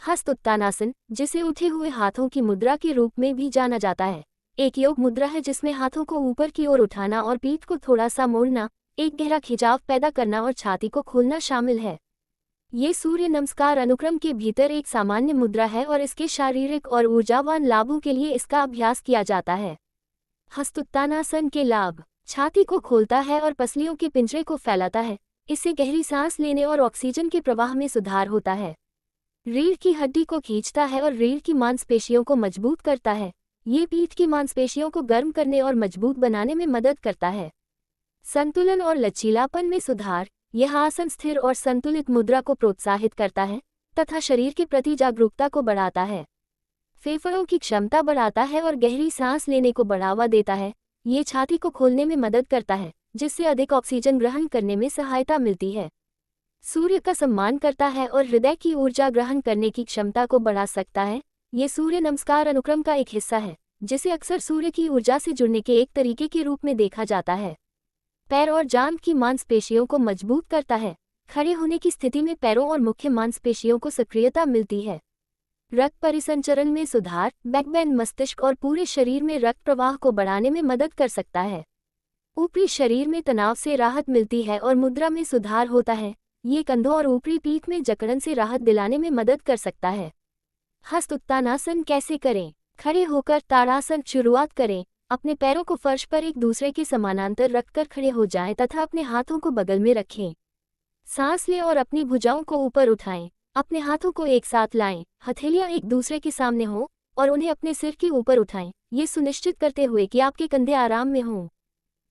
हस्त उत्तानासन, जिसे उठे हुए हाथों की मुद्रा के रूप में भी जाना जाता है, एक योग मुद्रा है जिसमें हाथों को ऊपर की ओर उठाना और पीठ को थोड़ा सा मोड़ना, एक गहरा खिंचाव पैदा करना और छाती को खोलना शामिल है। ये सूर्य नमस्कार अनुक्रम के भीतर एक सामान्य मुद्रा है और इसके शारीरिक और ऊर्जावान लाभों के लिए इसका अभ्यास किया जाता है। हस्तोत्तानासन के लाभ: छाती को खोलता है और पसलियों के पिंजरे को फैलाता है। इससे गहरी सांस लेने और ऑक्सीजन के प्रवाह में सुधार होता है। रीढ़ की हड्डी को खींचता है और रीढ़ की मांसपेशियों को मजबूत करता है। ये पीठ की मांसपेशियों को गर्म करने और मजबूत बनाने में मदद करता है। संतुलन और लचीलापन में सुधार: यह आसन स्थिर और संतुलित मुद्रा को प्रोत्साहित करता है तथा शरीर के प्रति जागरूकता को बढ़ाता है। फेफड़ों की क्षमता बढ़ाता है और गहरी सांस लेने को बढ़ावा देता है। ये छाती को खोलने में मदद करता है, जिससे अधिक ऑक्सीजन ग्रहण करने में सहायता मिलती है। सूर्य का सम्मान करता है और हृदय की ऊर्जा ग्रहण करने की क्षमता को बढ़ा सकता है। ये सूर्य नमस्कार अनुक्रम का एक हिस्सा है, जिसे अक्सर सूर्य की ऊर्जा से जुड़ने के एक तरीके के रूप में देखा जाता है। पैर और जांघ की मांसपेशियों को मजबूत करता है। खड़े होने की स्थिति में पैरों और मुख्य मांसपेशियों को सक्रियता मिलती है। रक्त परिसंचरण में सुधार: बैकबेन मस्तिष्क और पूरे शरीर में रक्त प्रवाह को बढ़ाने में मदद कर सकता है। ऊपरी शरीर में तनाव से राहत मिलती है और मुद्रा में सुधार होता है। ये कंधों और ऊपरी पीठ में जकड़न से राहत दिलाने में मदद कर सकता है। हस्त उत्तानासन कैसे करें? खड़े होकर ताड़ासन शुरुआत करें। अपने पैरों को फर्श पर एक दूसरे के समानांतर रखकर खड़े हो जाएं तथा अपने हाथों को बगल में रखें। सांस लें और अपनी भुजाओं को ऊपर उठाएं। अपने हाथों को एक साथ लाएं, हथेलियां एक दूसरे के सामने हों और उन्हें अपने सिर के ऊपर उठाएं, ये सुनिश्चित करते हुए कि आपके कंधे आराम में हों।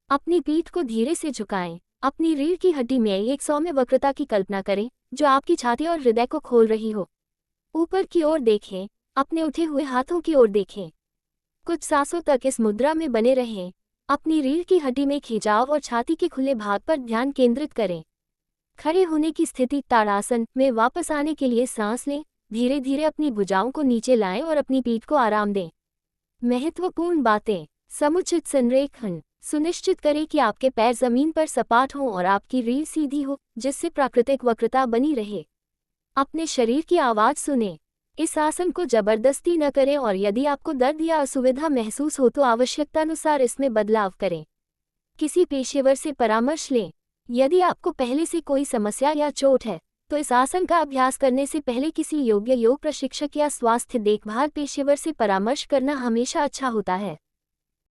अपनी पीठ को धीरे से झुकाएं। अपनी रीढ़ की हड्डी में एक सौम्य वक्रता की कल्पना करें, जो आपकी छाती और हृदय को खोल रही हो। ऊपर की ओर देखें, अपने उठे हुए हाथों की ओर देखें। कुछ सांसों तक इस मुद्रा में बने रहें। अपनी रीढ़ की हड्डी में खिंचाव और छाती के खुले भाग पर ध्यान केंद्रित करें। खड़े होने की स्थिति ताड़ासन में वापस आने के लिए सांस लें। धीरे धीरे अपनी भुजाओं को नीचे लाएं और अपनी पीठ को आराम दें। महत्वपूर्ण बातें: समुचित संरेखण: सुनिश्चित करें कि आपके पैर जमीन पर सपाट हों और आपकी रीढ़ सीधी हो, जिससे प्राकृतिक वक्रता बनी रहे। अपने शरीर की आवाज़ सुनें। इस आसन को जबरदस्ती न करें और यदि आपको दर्द या असुविधा महसूस हो तो आवश्यकतानुसार इसमें बदलाव करें। किसी पेशेवर से परामर्श लें। यदि आपको पहले से कोई समस्या या चोट है, तो इस आसन का अभ्यास करने से पहले किसी योग्य योग प्रशिक्षक या स्वास्थ्य देखभाल पेशेवर से परामर्श करना हमेशा अच्छा होता है।